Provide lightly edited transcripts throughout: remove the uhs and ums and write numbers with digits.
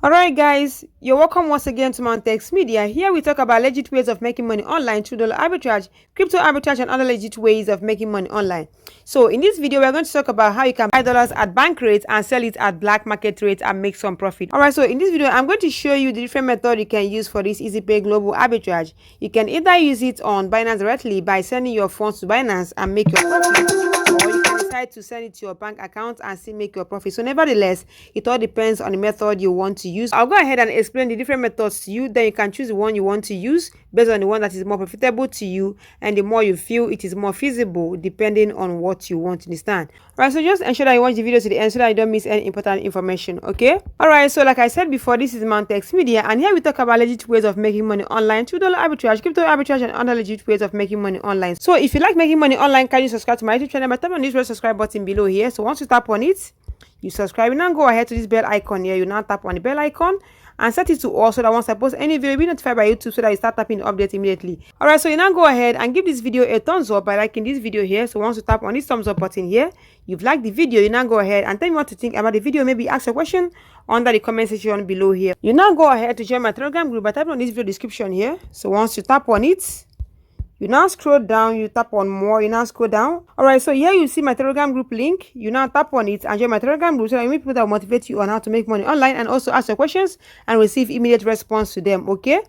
Alright guys, you're welcome once again to Mountex Media. Here we talk about legit ways of making money online through dollar arbitrage, crypto arbitrage and other legit ways of making money online. So in this video, we're going to talk about how you can buy dollars at bank rates and sell it at black market rates and make some profit. Alright, so in this video, I'm going to show you the different method you can use for this Ezipay Global Arbitrage. You can either use it on Binance directly by sending your funds to Binance and make your profit, or you can decide to send it to your bank account and still make your profit. So nevertheless, it all depends on the method you want to use. I'll go ahead and explain the different methods to you, then you can choose the one you want to use based on the one that is more profitable to you and the more you feel it is more feasible depending on what you want to understand. Alright, so just ensure that you watch the video to the end so that you don't miss any important information. Okay, alright, so like I said before, this is Mountex Media and here we talk about legit ways of making money online through dollar arbitrage, crypto arbitrage and other legit ways of making money online. So if you like making money online, can you subscribe to my YouTube channel by tapping on this red subscribe button below here. So once you tap on it, you subscribe, you now go ahead to this bell icon here. You now tap on the bell icon and set it to all so that once I post any video, you'll be notified by YouTube so that you start tapping the update immediately. Alright, so you now go ahead and give this video a thumbs up by liking this video here. So once you tap on this thumbs up button here, you've liked the video, you now go ahead and tell me what you think about the video. Maybe ask a question under the comment section below here. You now go ahead to join my Telegram group by tapping on this video description here. So once you tap on it, you now scroll down, you tap on more, you now scroll down. Alright, so here you see my Telegram group link. You now tap on it and join my Telegram group so that you meet people that will motivate you on how to make money online and also ask your questions and receive immediate response to them. Okay,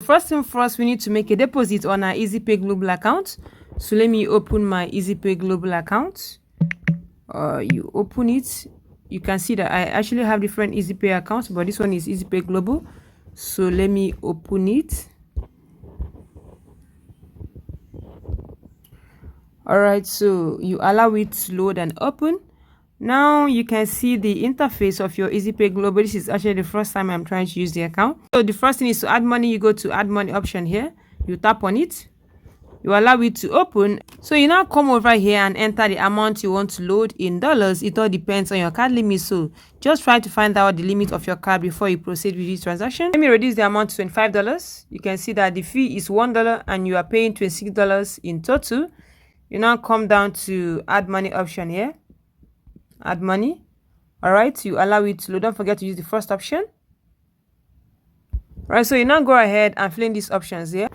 first thing first, we need to make a deposit on our Ezipay Global account. So let me open my Ezipay Global account. You open it, you can see that I actually have different Ezipay accounts, but this one is Ezipay Global. So let me open it. Alright, so you allow it to load and open. Now you can see the interface of your Ezipay Global. This is actually the first time I'm trying to use the account. So the first thing is to add money. You go to add money option here. You tap on it. You allow it to open. So you now come over here and enter the amount you want to load in dollars. It all depends on your card limit. So just try to find out the limit of your card before you proceed with this transaction. Let me reduce the amount to $25. You can see that the fee is $1 and you are paying $26 in total. You now come down to add money option here. Add money. Alright, you allow it to load. Don't forget to use the first option. Alright, so you now go ahead and fill in these options here.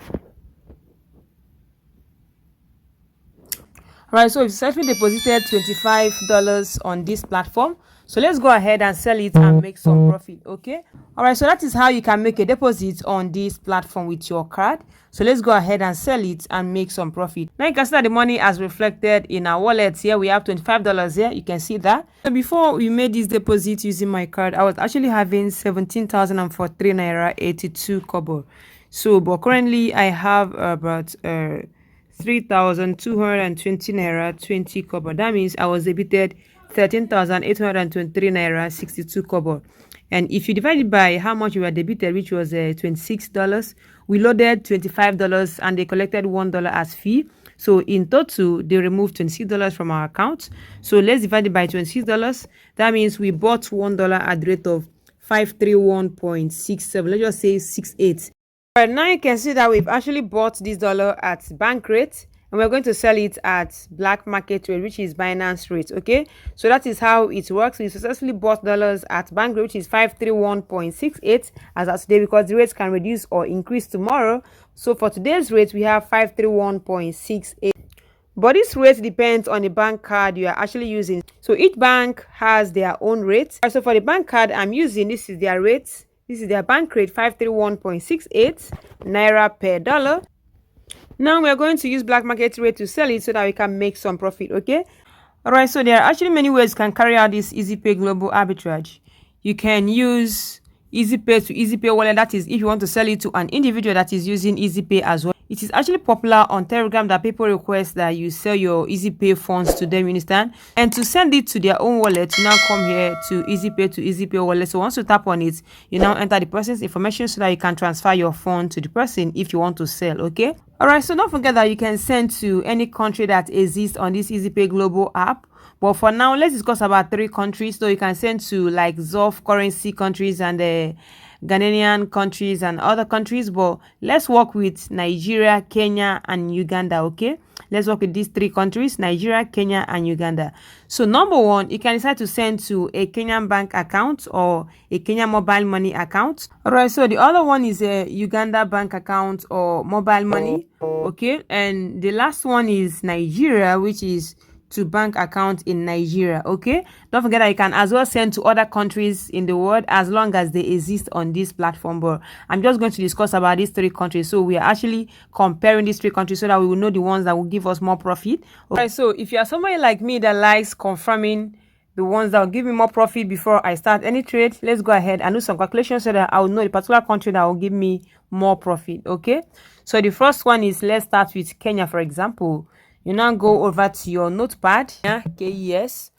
Alright, so you've successfully deposited $25 on this platform. So let's go ahead and sell it and make some profit. Okay, alright, so that is how you can make a deposit on this platform with your card. So let's go ahead and sell it and make some profit. Now you can see that the money as reflected in our wallet here. We have $25 here. You can see that. So before we made this deposit using my card, I was actually having 17,043 naira 82 kobo. So but currently I have about 3,220 naira 20 kobo. That means I was debited 13,823 naira 62 kobo. And if you divide it by how much we were debited, which was $26, we loaded $25 and they collected $1 as fee. So in total, they removed $26 from our account. So let's divide it by $26. That means we bought $1 at the rate of 531.67. Let's just say 68. Right now you can see that we've actually bought this dollar at bank rate and we're going to sell it at black market rate, which is Binance rate. Okay, so that is how it works. We successfully bought dollars at bank rate, which is 531.68 as of today, because the rates can reduce or increase tomorrow. So for today's rate, we have 531.68. But this rate depends on the bank card you are actually using. So each bank has their own rate. So for the bank card I'm using, this is their rate. This is their bank rate, 531.68 naira per dollar. Now we are going to use black market rate to sell it so that we can make some profit. Okay, alright, so there are actually many ways you can carry out this Ezipay Global Arbitrage. You can use Ezipay to Ezipay wallet. That is if you want to sell it to an individual that is using Ezipay as well. It is actually popular on Telegram that people request that you sell your Ezipay funds to them, you understand? And to send it to their own wallet, you now come here to Ezipay wallet. So once you tap on it, you now enter the person's information so that you can transfer your fund to the person if you want to sell. Okay, alright, so don't forget that you can send to any country that exists on this Ezipay Global app. But for now, let's discuss about 3 countries. So you can send to like ZOF currency countries and Ghanaian countries and other countries, but let's work with Nigeria, Kenya and Uganda. Okay, Let's work with these 3 countries: Nigeria, Kenya, and Uganda. So number 1, you can decide to send to a Kenyan bank account or a Kenya mobile money account. All right, so the other one is a Uganda bank account or mobile money. Okay, and the last one is Nigeria, which is to bank account in Nigeria. Okay, don't forget that you can as well send to other countries in the world as long as they exist on this platform. But I'm just going to discuss about these 3 countries, so we are actually comparing these 3 countries so that we will know the ones that will give us more profit. Okay, so if you are somebody like me that likes confirming the ones that will give me more profit before I start any trade, let's go ahead and do some calculations so that I will know the particular country that will give me more profit. Okay, so the first one is, let's start with Kenya, for example. You now go over to your notepad. Yeah, KES.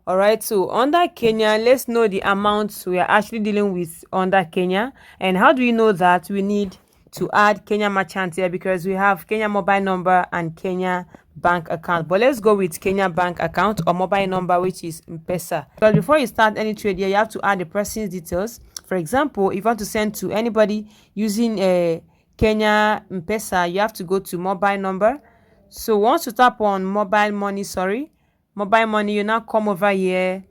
All right, so under Kenya, let's know the amounts we are actually dealing with under Kenya. And how do we know that? We need to add Kenya merchant here because we have Kenya mobile number and Kenya bank account. But let's go with Kenya bank account or mobile number, which is M-Pesa. But before you start any trade here, you have to add the person's details. For example, if you want to send to anybody using a Kenya M-Pesa, you have to go to mobile number. So once you tap on mobile money, you now come over here.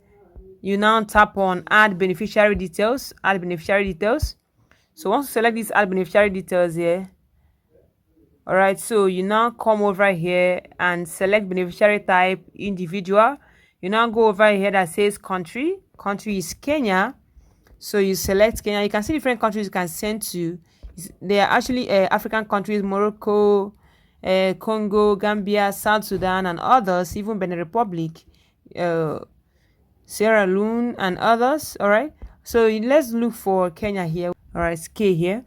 You now tap on add beneficiary details. So once you select this add beneficiary details here, all right, so you now come over here and select beneficiary type individual. You now go over here that says country is Kenya. So you select Kenya. You can see different countries you can send to. They are actually African countries: Morocco, Congo, Gambia, South Sudan, and others, even Benin Republic, Sierra Leone, and others. All right, so let's look for Kenya here. All right, it's K here.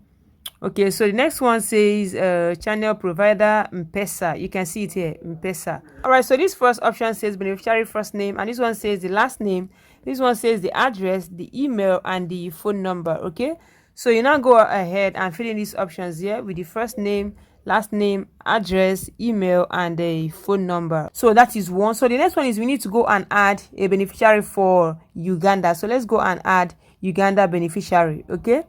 Okay, so the next one says channel provider M-Pesa. You can see it here, M-Pesa. All right, so this first option says beneficiary first name, and this one says the last name. This one says the address, the email, and the phone number. Okay, so you now go ahead and fill in these options here with the first name, last name, address, email, and a phone number. So that is one. So the next one is we need to go and add a beneficiary for Uganda. So let's go and add Uganda beneficiary. Okay,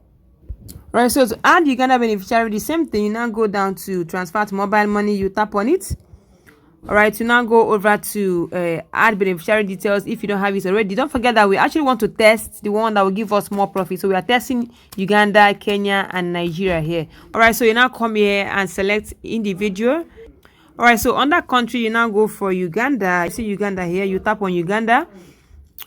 right, so to add Uganda beneficiary, the same thing. You now go down to transfer to mobile money, you tap on it. All right, you now go over to add beneficiary details if you don't have it already. Don't forget that we actually want to test the one that will give us more profit. So we are testing Uganda, Kenya, and Nigeria here. All right, so you now come here and select individual. All right, so under country, you now go for Uganda. You see Uganda here, you tap on Uganda.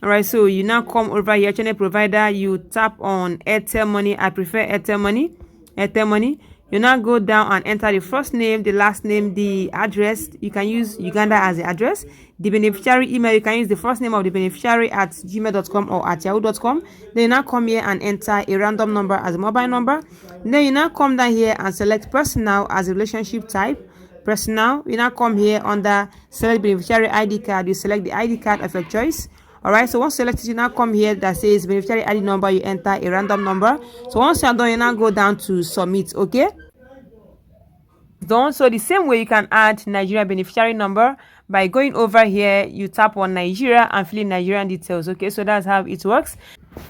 All right, so you now come over here, channel provider, you tap on Airtel Money. I prefer Airtel Money. You now go down and enter the first name, the last name, the address. You can use Uganda as the address. The beneficiary email, you can use the first name of the beneficiary at gmail.com or at yahoo.com. Then you now come here and enter a random number as a mobile number. Then you now come down here and select personal as a relationship type. Personal. You now come here under select beneficiary ID card. You select the ID card of your choice. All right, so once selected, you now come here that says beneficiary ID number. You enter a random number. So once you're done, you now go down to submit. Okay, done. So the same way you can add Nigeria beneficiary number by going over here, you tap on Nigeria and fill in Nigerian details. Okay, so that's how it works.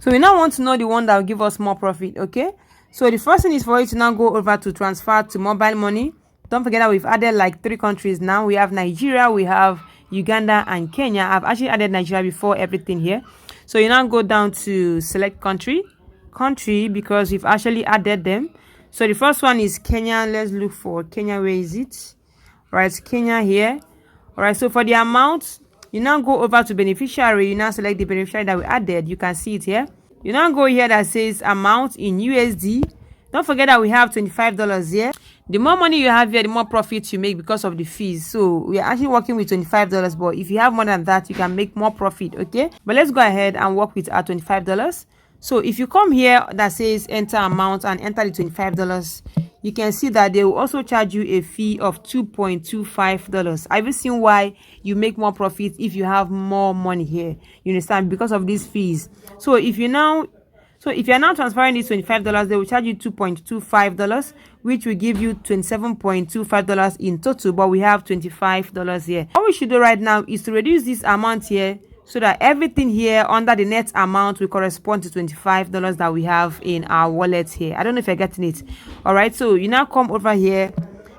So we now want to know the one that will give us more profit. Okay, so the first thing is for you to now go over to transfer to mobile money. Don't forget that we've added like 3 countries now. We have Nigeria, we have Uganda, and Kenya. I've actually added Nigeria before everything here. So you now go down to select country because we've actually added them. So the first one is Kenya. Let's look for Kenya. Where is it? All right, Kenya here. All right, so for the amount, you now go over to beneficiary. You now select the beneficiary that we added. You can see it here. You now go here that says amount in USD. Don't forget that we have $25 here. The more money you have here, the more profit you make because of the fees. So we are actually working with $25, but if you have more than that, you can make more profit. Okay, but let's go ahead and work with our $25. So if you come here that says enter amount and enter the $25, you can see that they will also charge you a fee of $2.25. I've seen why you make more profit if you have more money here. You understand? Because of these fees. So if you're now transferring this $25, they will charge you $2.25, which will give you $27.25 in total, but we have $25 here. What we should do right now is to reduce this amount here so that everything here under the net amount will correspond to $25 that we have in our wallet here. I don't know if you're getting it. All right, so you now come over here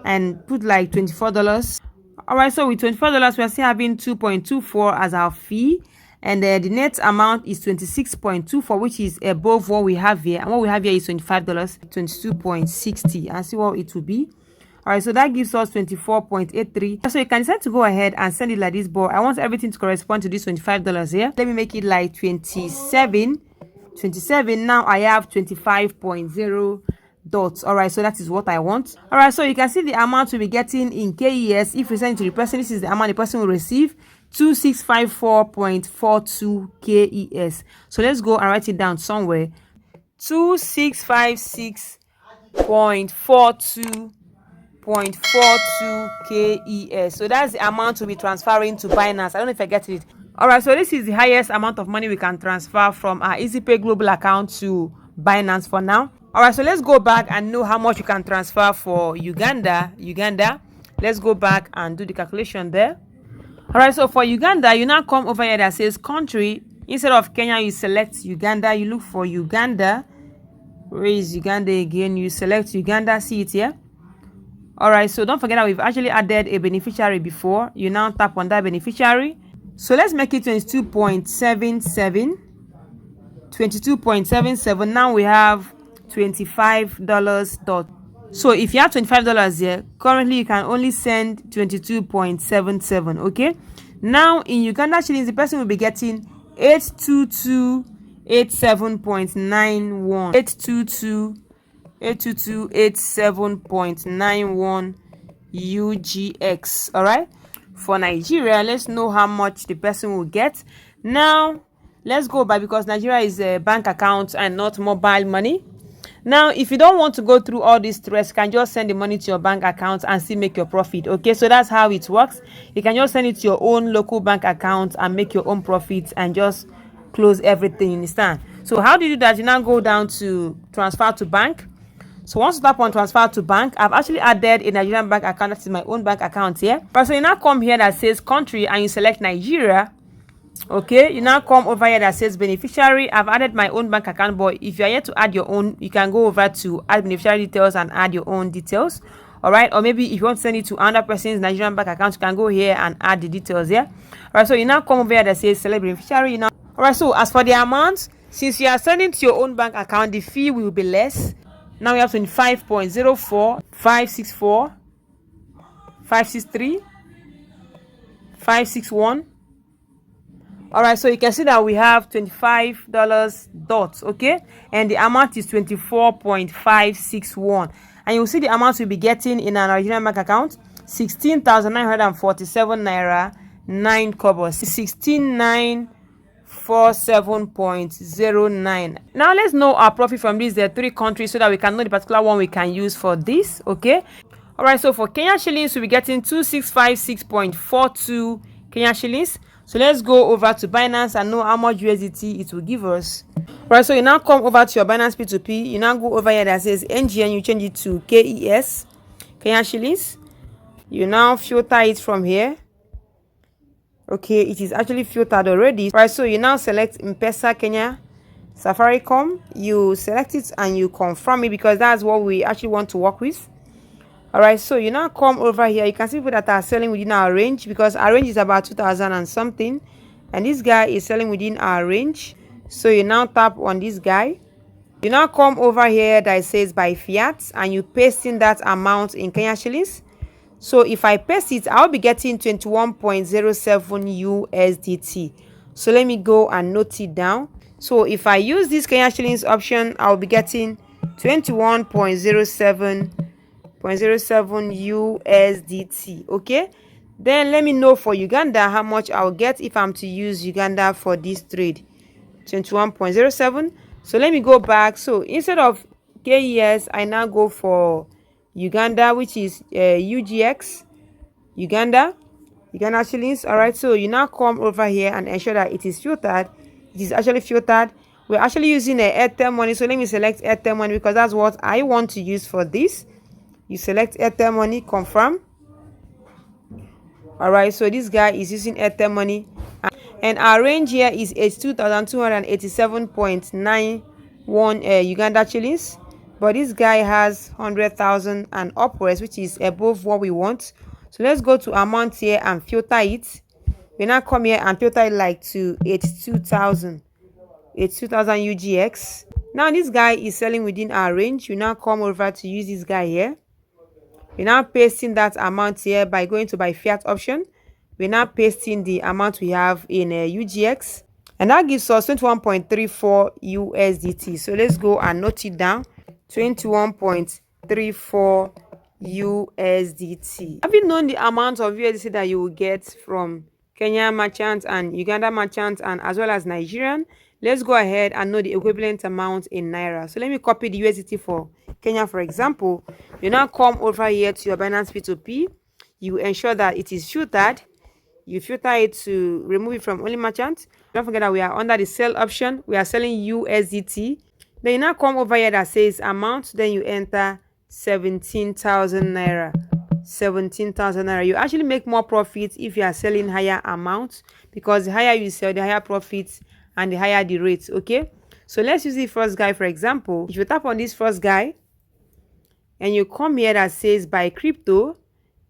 and put like $24. All right, so with $24, we are still having 2.24 as our fee. And the net amount is 26.24, which is above what we have here. And what we have here is $25, 22.60. And see what it will be. All right, so that gives us 24.83. So you can decide to go ahead and send it like this, but I want everything to correspond to this $25 here. Let me make it like 27. Now I have 25.0 dots. All right, so that is what I want. All right, so you can see the amount we'll be getting in KES. If we send it to the person, this is the amount the person will receive, 2654.42 KES. So let's go and write it down somewhere. 2656.42 KES. So that's the amount we'll be transferring to Binance. I don't know if I get it. All right, so this is the highest amount of money we can transfer from our Ezipay Global account to Binance for now. All right, so let's go back and know how much you can transfer for Uganda. Let's go back and do the calculation there. All right, so for Uganda, you now come over here that says country. Instead of Kenya, you select Uganda. You look for Uganda. Where is Uganda again? You select Uganda. See it here. All right, so don't forget that we've actually added a beneficiary before. You now tap on that beneficiary. So let's make it 22.77. 22.77. Now we have $25. So if you have $25 here, currently you can only send 22.77. Okay. Now in Uganda shillings, the person will be getting 82287.91. 82287.91 UGX. All right. For Nigeria, let's know how much the person will get. Now let's go back, because Nigeria is a bank account and not mobile money. Now if you don't want to go through all this stress, you can just send the money to your bank account and still make your profit. Okay, so that's how it works. You can just send it to your own local bank account and make your own profits and just close everything. You understand? So how do you do that? You now go down to transfer to bank. So once you tap on transfer to bank, I've actually added a Nigerian bank account. That is my own bank account here. But so you now come here that says country and you select Nigeria. Okay, you now come over here that says beneficiary. I've added my own bank account, but if you are yet to add your own, you can go over to add beneficiary details and add your own details. All right, or maybe if you want to send it to another person's Nigerian bank account, you can go here and add the details here. All right, so you now come over here that says select beneficiary. All right, so as for the amount, since you are sending to your own bank account, the fee will be less. Now we have 25.04, 564, 563, 561. All right, so you can see that we have $25 dots. Okay, and the amount is 24.561, and you will see the amount we'll be getting in our Nigerian bank account: 16,947 naira 9 kobo, 16947.09. Now let's know our profit from these three countries so that we can know the particular one we can use for this. Okay, all right, so for Kenya shillings we'll be getting 2656.42 Kenya shillings. So let's go over to Binance and know how much USDT it will give us. Right, so you now come over to your Binance P2P. You now go over here that says NGN. You change it to KES, Kenya shillings. You now filter it from here. Okay, it is actually filtered already. Right, so you now select M-Pesa Kenya, Safaricom. You select it and you confirm it, because that's what we actually want to work with. All right, so you now come over here. You can see people that are selling within our range, because our range is about 2,000 and something, and this guy is selling within our range. So you now tap on this guy. You now come over here that says buy fiat, and you paste in that amount in Kenya shillings. So if I paste it, I'll be getting 21.07 USDT. So let me go and note it down. So if I use this Kenya shillings option, I'll be getting 21.07 USDT. Okay, then let me know for Uganda how much I'll get if I'm to use Uganda for this trade. 21.07. So let me go back. So instead of KES, I now go for Uganda, which is UGX, Uganda shillings. All right, so you now come over here and ensure that it is filtered. It is actually filtered. We're actually using a Airtel money, so let me select Airtel money, because that's what I want to use for this. You select Airtel money, confirm. All right, so this guy is using Airtel money, and our range here is 82,287.91 Uganda shillings, but this guy has 100,000 and upwards, which is above what we want. So let's go to amount here and filter it. We now come here and filter it like to 82,000 UGX. Now this guy is selling within our range. We now come over to use this guy here. We now pasting that amount here by going to buy fiat option. We now pasting the amount we have in UGX, and that gives us 21.34 USDT. So let's go and note it down. 21.34 USDT. Having known the amount of USDT that you will get from Kenyan merchants and Uganda merchants and as well as Nigerian, let's go ahead and know the equivalent amount in Naira. So let me copy the USDT for Kenya, for example. You now come over here to your Binance P2P. You ensure that it is filtered. You filter it to remove it from only merchant. Don't forget that we are under the sell option. We are selling USDT. Then you now come over here that says amount. Then you enter 17,000 Naira. 17,000 Naira. You actually make more profit if you are selling higher amounts, because the higher you sell, the higher profits and the higher the rates. Okay, so let's use the first guy for example. If you tap on this first guy and you come here that says buy crypto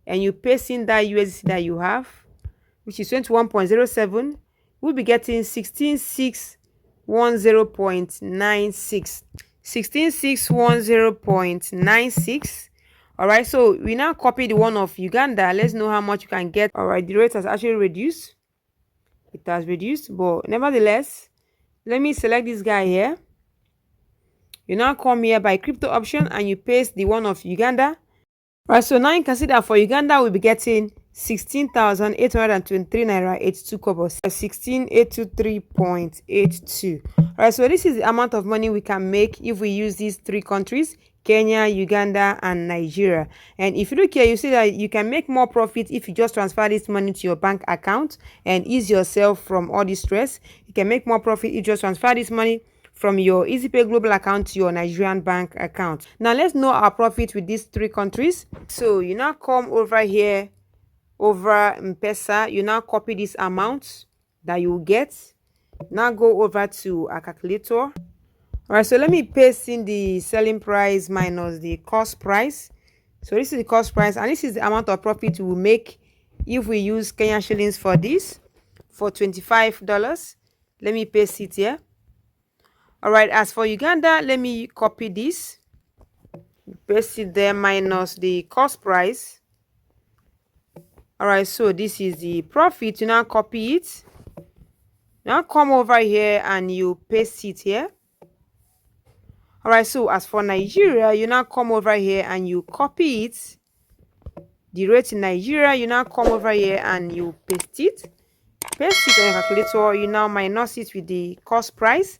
and you paste in that USDT that you have, which is 21.07, we'll be getting 16,610.96. 16,610.96. All right, so we now copy the one of Uganda. Let's know how much you can get. All right, the rate has actually reduced. It has reduced, but nevertheless, let me select this guy here. You now come here by crypto option and you paste the one of Uganda. All right, so now you can see that for Uganda we'll be getting 16,823 Naira 82 kobo. 16,823.82. All right, so this is the amount of money we can make if we use these three countries: Kenya, Uganda, and Nigeria. And if you look here, you see that you can make more profit if you just transfer this money to your bank account and ease yourself from all this stress. You can make more profit if you just transfer this money from your Ezipay Global account to your Nigerian bank account. Now let's know our profit with these three countries. So you now come over here, over M-Pesa, you now copy this amount that you will get. Now go over to a calculator. All right, so let me paste in the selling price minus the cost price. So this is the cost price, and this is the amount of profit we will make if we use Kenyan shillings for this, for $25. Let me paste it here. All right, as for Uganda, let me copy this, paste it there minus the cost price. All right, so this is the profit. You now copy it. Now come over here and you paste it here. All right, so as for Nigeria, you now come over here and you copy it. The rate in Nigeria, you now come over here and you paste it. Paste it on your calculator. You now minus it with the cost price,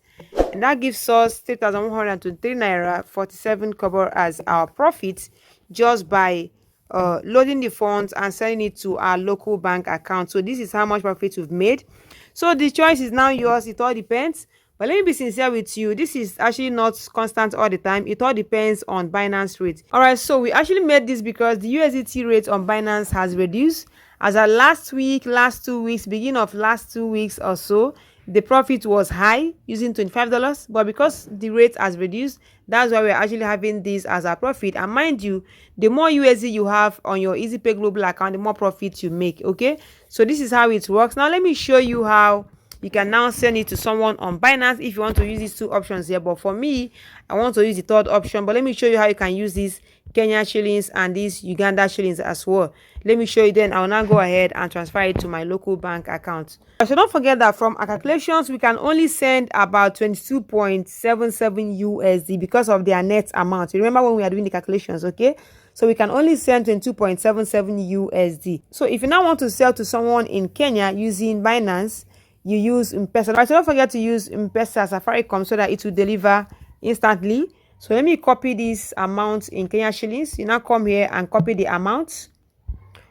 and that gives us 3,123 Naira 47 kobo as our profit, just by loading the funds and sending it to our local bank account. So this is how much profit we've made. So the choice is now yours. It all depends. But let me be sincere with you, this is actually not constant all the time. It all depends on Binance rate. All right, so we actually made this because the USDT rate on Binance has reduced. As of last week, last 2 weeks, beginning of last 2 weeks or so, the profit was high using $25, but because the rate has reduced, that's why we're actually having this as our profit. And mind you, the more USD you have on your Ezipay Global account, the more profit you make. Okay, so this is how it works. Now let me show you how you can now send it to someone on Binance if you want to use these two options here. But for me, I want to use the third option. But let me show you how you can use these Kenya shillings and these Uganda shillings as well. Let me show you, then I will now go ahead and transfer it to my local bank account. So don't forget that from our calculations, we can only send about 22.77 USD because of their net amount. You remember when we are doing the calculations, okay? So we can only send 22.77 USD. So if you now want to sell to someone in Kenya using Binance, you use M-Pesa. Right, so don't forget to use M-Pesa Safaricom so that it will deliver instantly. So let me copy this amount in Kenya shillings. You now come here and copy the amount.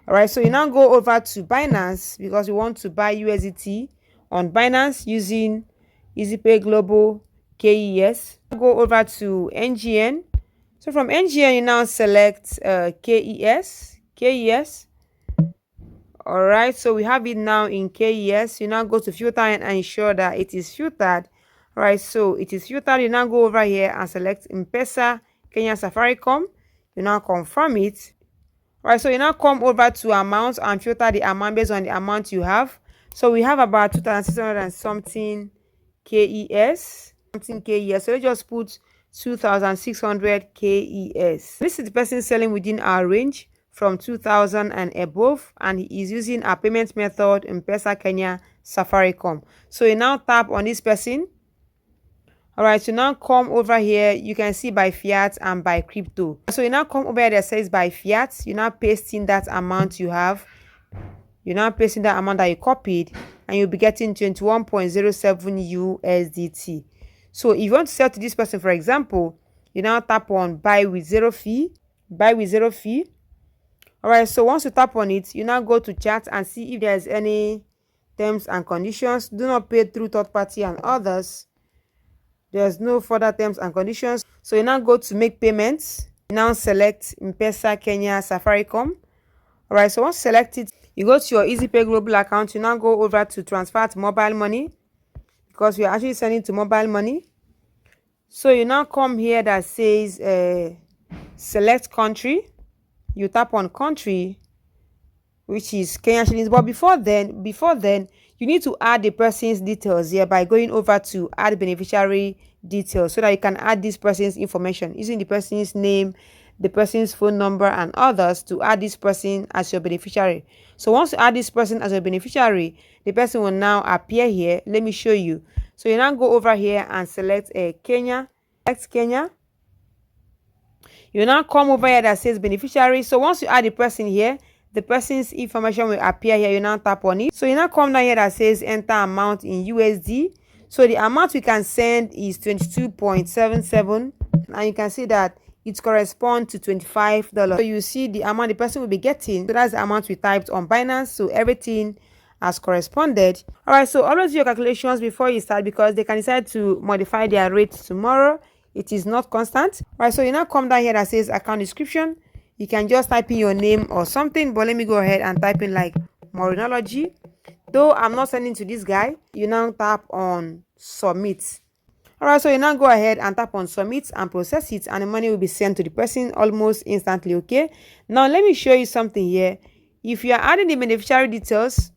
All right, so you now go over to Binance because you want to buy USDT on Binance using Ezipay Global KES. Go over to NGN. So from NGN, you now select KES. All right, so we have it now in KES. You now go to filter and ensure that it is filtered. All right, so it is filtered. You now go over here and select M-Pesa Kenya Safaricom. You now confirm it. All right, so you now come over to amount and filter the amount based on the amount you have. So we have about 2,600 and something KES, something KES. So let's just put 2,600 KES. This is the person selling within our range from 2,000 and above, and he is using our payment method in M-Pesa Kenya Safaricom. So you now tap on this person. All right, so now come over here. You can see by fiat and by crypto. So you now come over here that says by fiat. You now paste in that amount you have. You now paste in that amount that you copied, and you'll be getting 21.07 USDT. So if you want to sell to this person, for example, you now tap on buy with zero fee. Buy with zero fee. All right, so once you tap on it, you now go to chat and see if there's any terms and conditions. Do not pay through third party and others. There's no further terms and conditions. So you now go to make payments. You now select M-Pesa Kenya Safaricom. All right, so once you select it, you go to your Ezipay Global account. You now go over to transfer to mobile money, because we are actually sending to mobile money. So you now come here that says select country. You tap on country, which is Kenya shillings. But before then, you need to add the person's details here by going over to add beneficiary details, so that you can add this person's information using the person's name, the person's phone number, and others to add this person as your beneficiary. So once you add this person as a beneficiary, the person will now appear here. Let me show you. So you now go over here and select Kenya. Select Kenya. You now come over here that says beneficiary. So once you add the person here, the person's information will appear here. You now tap on it. So you now come down here that says enter amount in USD. So the amount we can send is 22.77, and you can see that it corresponds to $25. So you see the amount the person will be getting. So that's the amount we typed on Binance. So everything has corresponded. All right, so always do your calculations before you start, because they can decide to modify their rates tomorrow. It is not constant. All right, so you now come down here that says account description. You can just type in your name or something, but let me go ahead and type in like Marinology. Though I'm not sending to this guy, you now tap on submit. All right, so you now go ahead and tap on submit and process it, and the money will be sent to the person almost instantly. Okay, now let me show you something here. If you are adding the beneficiary details,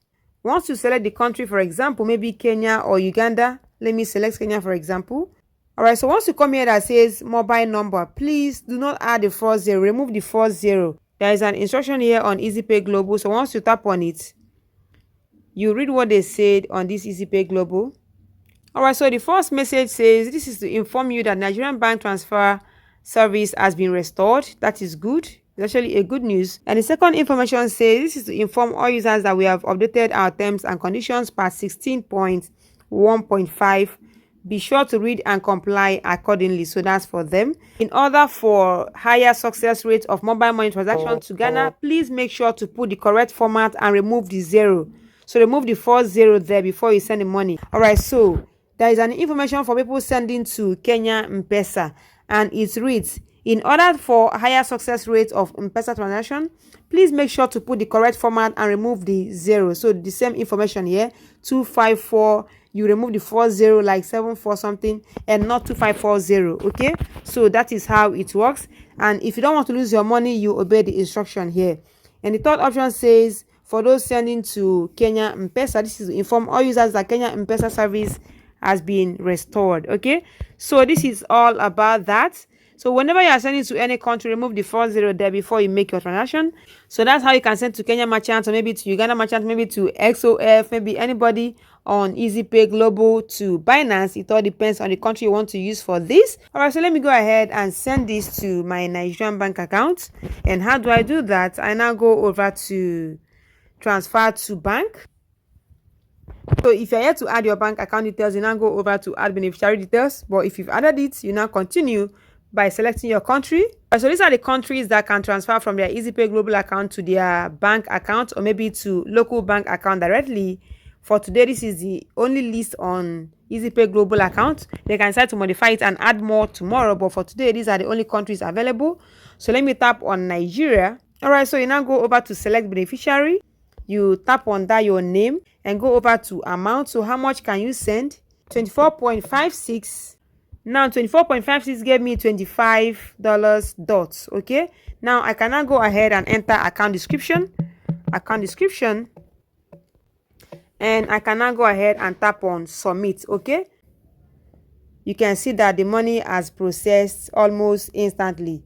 once you select the country, for example, maybe Kenya or Uganda, let me select Kenya for example. All right, so once you come here that says mobile number, please do not add the 40, remove the 40. There is an instruction here on Ezipay Global. So once you tap on it, you read what they said on this Ezipay Global. All right, so the first message says this is to inform you that Nigerian bank transfer service has been restored. That is good. It's actually a good news. And the second information says this is to inform all users that we have updated our terms and conditions part 16.1.5. Be sure to read and comply accordingly. So that's for them. In order for higher success rate of mobile money transactions to Ghana, please make sure to put the correct format and remove the 0. So remove the 40 there before you send the money. All right, so there is an information for people sending to Kenya M-Pesa, and it reads, in order for higher success rate of M-Pesa transaction, please make sure to put the correct format and remove the 0. So the same information here, 254, you remove the 40 like 74 something and not 2540. Okay, so that is how it works. And if you don't want to lose your money, you obey the instruction here. And the third option says for those sending to Kenya M-Pesa, this is to inform all users that Kenya M-Pesa service has been restored. Okay, so this is all about that. So whenever you are sending to any country, remove the 40 there before you make your transaction. So that's how you can send to Kenya merchant, or maybe to Uganda merchant, maybe to XOF, maybe anybody on Ezipay Global to Binance. It all depends on the country you want to use for this. All right, so let me go ahead and send this to my Nigerian bank account. And how do I do that? I now go over to transfer to bank. So if you're here to add your bank account details, you now go over to add beneficiary details. But if you've added it, you now continue by selecting your country. So these are the countries that can transfer from their Ezipay Global account to their bank account, or maybe to local bank account directly. For today, this is the only list on Ezipay Global account. They can decide to modify it and add more tomorrow, but for today, these are the only countries available. So let me tap on Nigeria. All right, so you now go over to select beneficiary. You tap on that your name and go over to amount. So how much can you send? 24.56 Now 24.56 gave me $25 dots. Okay, now I can now go ahead and enter account description, and I can now go ahead and tap on submit. Okay, you can see that the money has processed almost instantly.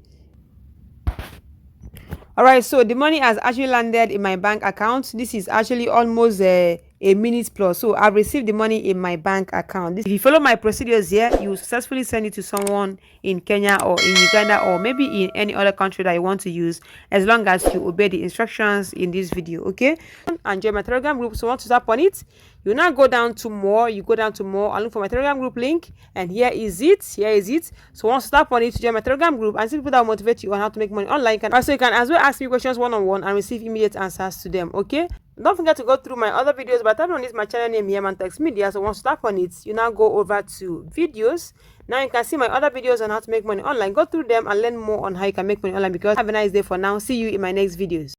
All right, so the money has actually landed in my bank account. This is actually almost a minute plus. So I've received the money in my bank account. If you follow my procedures here, you successfully send it to someone in Kenya or in Uganda or maybe in any other country that you want to use, as long as you obey the instructions in this video. Okay, and join my Telegram group. So once you tap on it, you now go down to more. You go down to more and look for my Telegram group link, and here is it. So once you tap on it, to join my Telegram group and see people that will motivate you on how to make money online. You can as well ask me questions one-on-one and receive immediate answers to them. Okay, don't forget to go through my other videos by tapping on this my channel name here, Mountex Media. So once you tap on it, you now go over to videos. Now you can see my other videos on how to make money online. Go through them and learn more on how you can make money online. Because have a nice day for now. See you in my next videos.